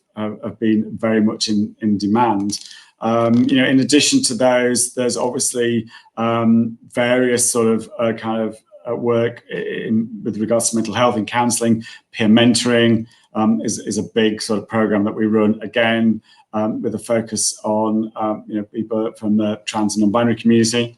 been very much in demand. In addition to those, there's obviously various sort of kind of work with regards to mental health and counselling. Peer mentoring is a big sort of program that we run, again, with a focus on people from the trans and non-binary community.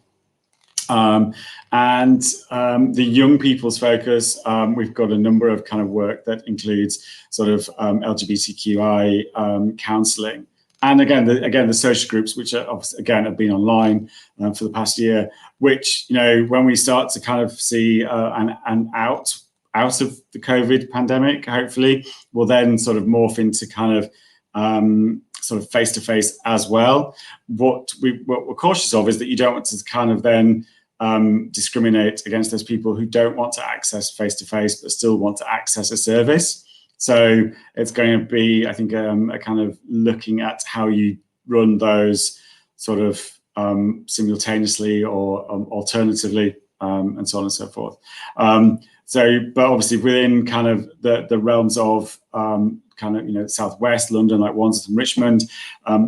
And the young people's focus, we've got a number of kind of work that includes sort of LGBTQI counselling. And again, the social groups, which are obviously, again, have been online for the past year, which, when we start to kind of see an out of the COVID pandemic, hopefully, will then sort of morph into kind of sort of face-to-face as well. What we're cautious of is that you don't want to kind of then discriminate against those people who don't want to access face-to-face but still want to access a service. So it's going to be, I think, a kind of looking at how you run those sort of simultaneously or alternatively, and so on and so forth. But obviously within kind of the realms of kind of Southwest London, like Wandsworth and Richmond,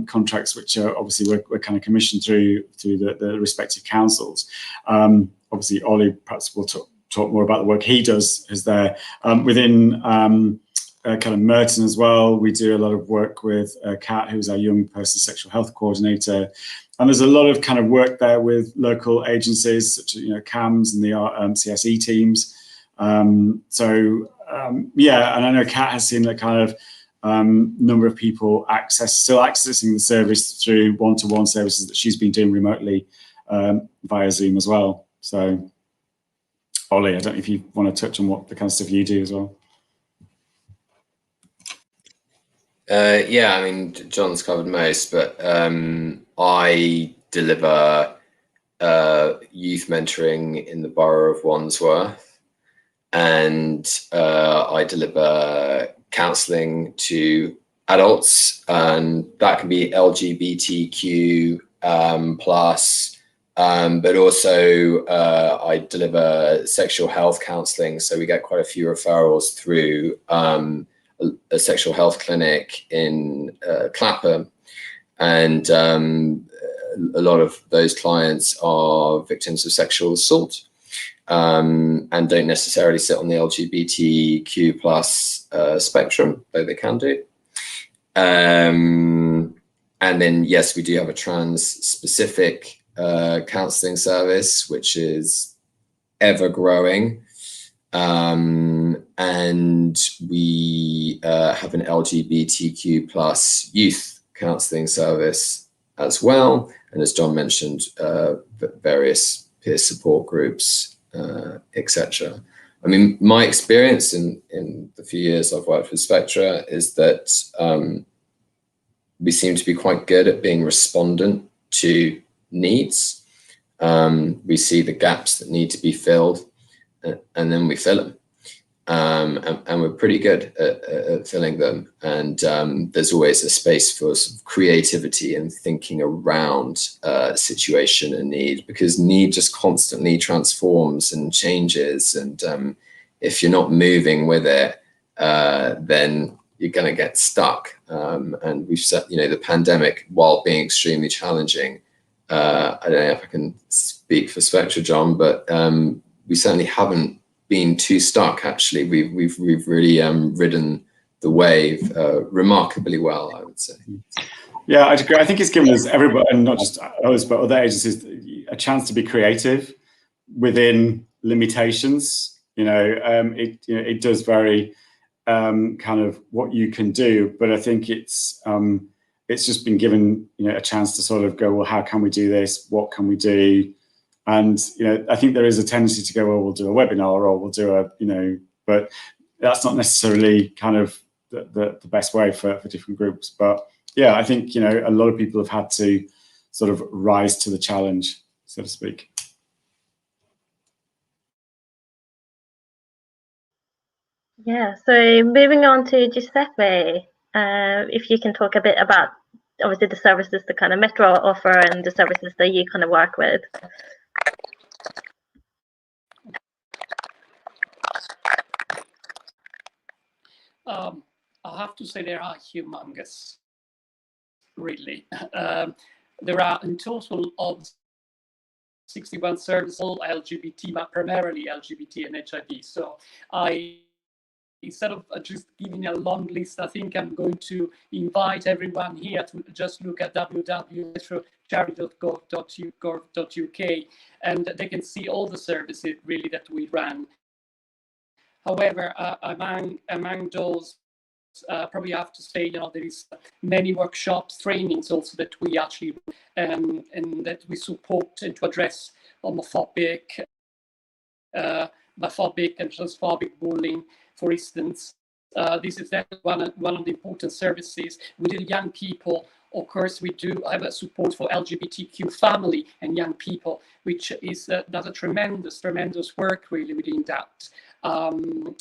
contracts which are obviously we're kind of commissioned through the respective councils. Obviously, Ollie perhaps will talk more about the work he does is there. Within kind of Merton as well, we do a lot of work with Kat, who's our young person sexual health coordinator. And there's a lot of kind of work there with local agencies such as CAMS and the CSE teams. Yeah, and I know Kat has seen that kind of number of people still accessing the service through one-to-one services that she's been doing remotely via Zoom as well. So, Ollie, I don't know if you want to touch on what the kind of stuff you do as well. Yeah, I mean, John's covered most, but I deliver youth mentoring in the borough of Wandsworth, and I deliver counselling to adults, and that can be LGBTQ plus, but also I deliver sexual health counselling. So we get quite a few referrals through a sexual health clinic in Clapham, and a lot of those clients are victims of sexual assault, and don't necessarily sit on the LGBTQ plus spectrum, though they can do. And then, yes, we do have a trans specific counselling service, which is ever growing. And we have an LGBTQ plus youth counselling service as well. And as John mentioned, various peer support groups, etc. I mean, my experience in the few years I've worked with Spectra is that we seem to be quite good at being respondent to needs. We see the gaps that need to be filled, and then we fill them. And we're pretty good at filling them. And there's always a space for sort of creativity and thinking around situation and need, because need just constantly transforms and changes. And if you're not moving with it, then you're going to get stuck. And we've set, the pandemic, while being extremely challenging, I don't know if I can speak for Spectra, John, but we certainly haven't been too stuck. Actually, we've really ridden the wave remarkably well, I would say. Yeah, I agree. I think it's given us, everybody, and not just us, but other agencies, a chance to be creative within limitations. It does vary kind of what you can do, but I think it's just been given a chance to sort of go, well, how can we do this? What can we do? And I think there is a tendency to go, well, we'll do a webinar, or we'll do a but that's not necessarily kind of the best way for different groups. But yeah, I think a lot of people have had to sort of rise to the challenge, so to speak. Yeah, so moving on to Giuseppe, if you can talk a bit about obviously the services the kind of METRO offer and the services that you kind of work with. I have to say they are humongous, really. There are in total of 61 services, all LGBT, but primarily LGBT and HIV. So instead of just giving a long list, I think I'm going to invite everyone here to just look at www.metrocharity.gov.uk, and they can see all the services really that we run. However, among those, probably have to say, there is many workshops, trainings also that we actually and that we support and to address homophobic, biphobic and transphobic bullying, for instance. This is one of the important services. Within young people, of course, we do have a support for LGBTQ family and young people, which is does a tremendous work really within that. And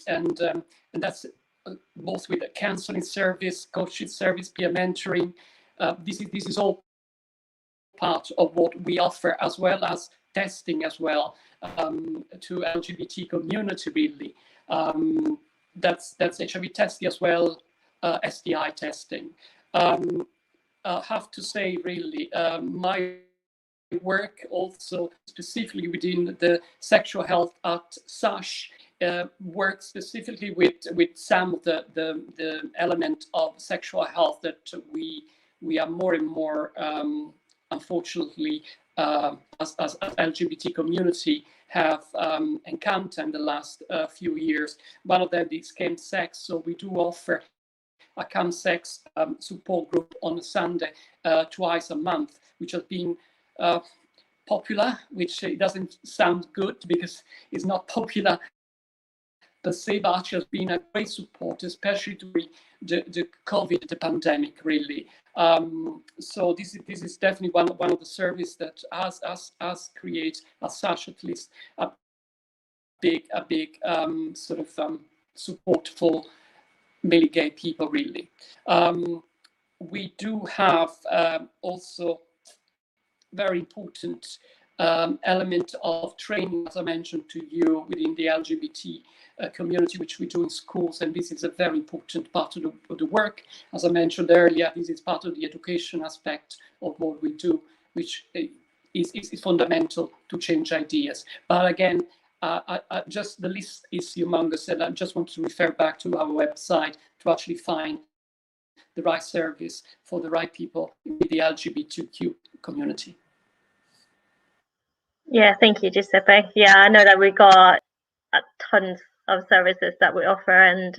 that's both with the counseling service, coaching service, peer mentoring. This is all part of what we offer, as well as testing as well to LGBT community really. That's HIV testing as well, STI testing. I have to say really, my work also specifically within the Sexual Health Act SASH works specifically with some of the element of sexual health that we are more and more unfortunately as LGBT community have encountered in the last few years. One of them is chemsex, so we do offer a chemsex support group on a Sunday twice a month, which has been popular, which it doesn't sound good because it's not popular the Save Archie has been a great support, especially during the COVID, the pandemic, really. So this is definitely one of the services that has created as such at least a big sort of support for mainly gay people, really. We do have also very important element of training, as I mentioned to you, within the LGBT community, which we do in schools, and this is a very important part of the work. As I mentioned earlier, this is part of the education aspect of what we do, which is fundamental to change ideas. But again, just the list is humongous, and I just want to refer back to our website to actually find the right service for the right people in the LGBTQ community. Yeah, thank you, Giuseppe. Yeah, I know that we got tons of services that we offer, and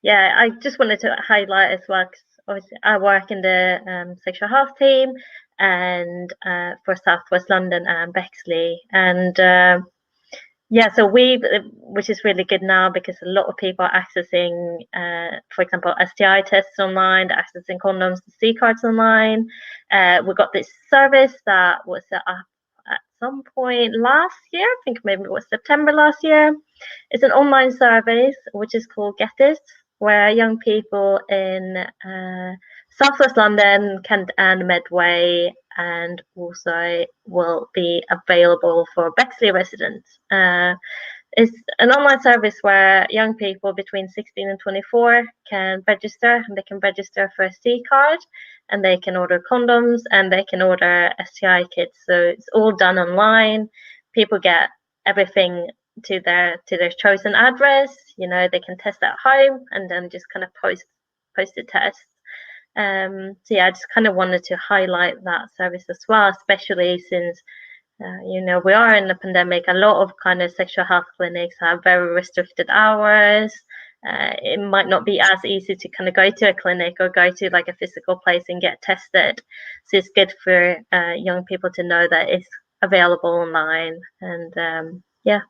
yeah, I just wanted to highlight as well, because obviously I work in the sexual health team, and for Southwest London and Bexley, and yeah, so which is really good now, because a lot of people are accessing, for example, STI tests online, accessing condoms, C cards online. We got this service that was set up at some point last year. I think maybe it was September last year. It's an online service which is called Get It, where young people in Southwest London, Kent and Medway, and also will be available for Bexley residents. It's an online service where young people between 16 and 24 can register, and they can register for a C card, and they can order condoms, and they can order STI kits. So it's all done online. People get everything to their chosen address. You know, they can test at home and then just kind of post the test. So yeah, I just kind of wanted to highlight that service as well, especially since you know, we are in a pandemic. A lot of kind of sexual health clinics have very restricted hours. It might not be as easy to kind of go to a clinic or go to like a physical place and get tested. So it's good for young people to know that it's available online. And yeah.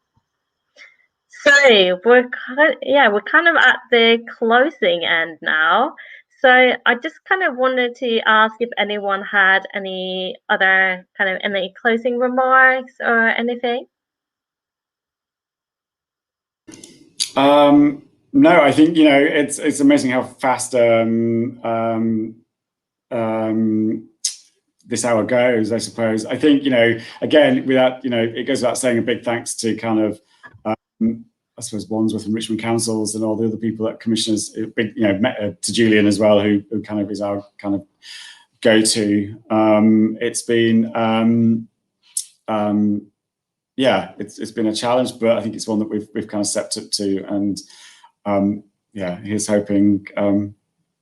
So we're kind of at the closing end now. So I just kind of wanted to ask if anyone had any other kind of any closing remarks or anything. No, I think, you know, it's amazing how fast this hour goes, I suppose. I think, you know, again, without, you know, it goes without saying, a big thanks to kind of I suppose Wandsworth and Richmond councils and all the other people that commissioners, big, you know, to Julian as well, who kind of is our kind of go-to. It's been yeah, it's been a challenge, but I think it's one that we've kind of stepped up to, and yeah, here's hoping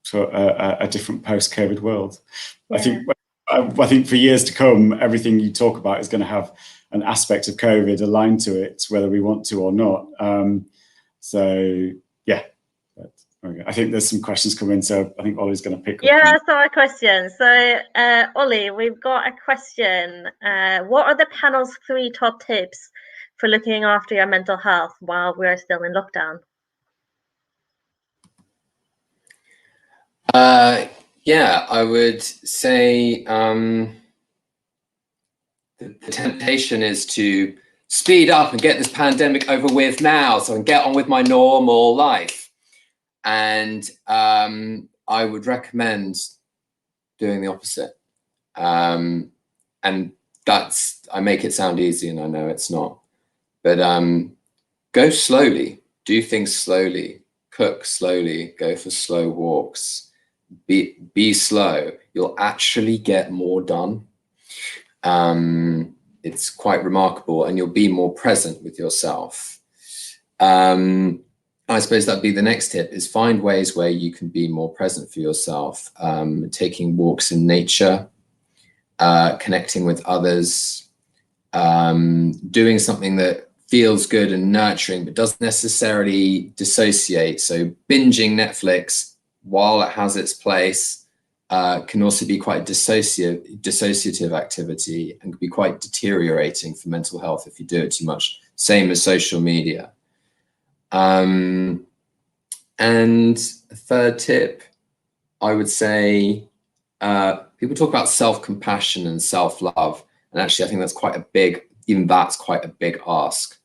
for a different post-COVID world. Yeah. I think for years to come, everything you talk about is going to have an aspect of COVID aligned to it, whether we want to or not. So yeah, I think there's some questions coming, so I think Ollie's going to pick up. Yeah, I saw a question. So Ollie, we've got a question. What are the panel's 3 top tips for looking after your mental health while we're still in lockdown? Yeah, I would say the temptation is to speed up and get this pandemic over with now so I can get on with my normal life. And I would recommend doing the opposite. And that's, I make it sound easy, and I know it's not. But go slowly, do things slowly, cook slowly, go for slow walks. Be slow. You'll actually get more done. It's quite remarkable, and you'll be more present with yourself. I suppose that'd be the next tip, is find ways where you can be more present for yourself. Taking walks in nature, connecting with others, doing something that feels good and nurturing but doesn't necessarily dissociate. So binging Netflix, while it has its place, can also be quite dissociative activity, and can be quite deteriorating for mental health if you do it too much. Same as social media. And a third tip, I would say, people talk about self-compassion and self-love, and actually I think that's quite a big, even that's quite a big ask.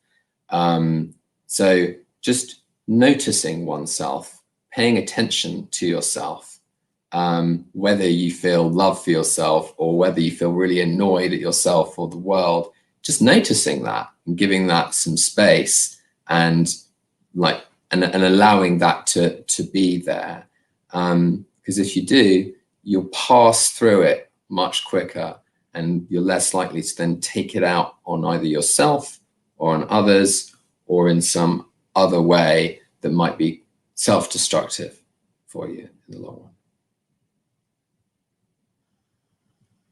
So just noticing oneself, paying attention to yourself, whether you feel love for yourself or whether you feel really annoyed at yourself or the world, just noticing that and giving that some space and allowing that to be there. Because if you do, you'll pass through it much quicker and you're less likely to then take it out on either yourself or on others or in some other way that might be self-destructive for you in the long run.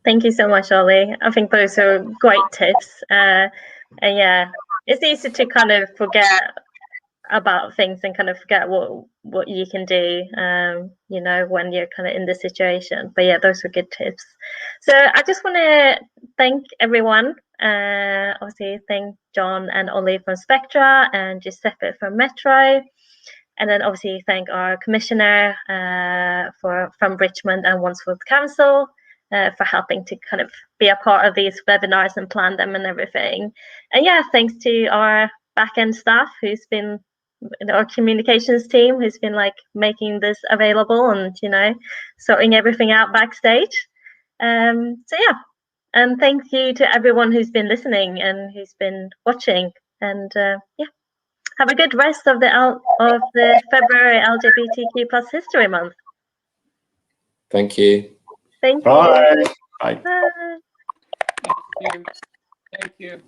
Thank you so much, Ollie. I think those are great tips. And yeah, it's easy to kind of forget about things and kind of forget what you can do, you know, when you're kind of in this situation. But yeah, those were good tips. So I just want to thank everyone. Obviously, thank John and Ollie from Spectra and Giuseppe from METRO. And then obviously thank our commissioner from Richmond and Wandsworth Council for helping to kind of be a part of these webinars and plan them and everything. And yeah, thanks to our back-end staff who's been, our communications team who's been like making this available and, you know, sorting everything out backstage. So yeah, and thank you to everyone who's been listening and who's been watching. And yeah, have a good rest of the February LGBTQ plus History Month. Thank you. Thank you. Bye. Bye. Bye. Thank you.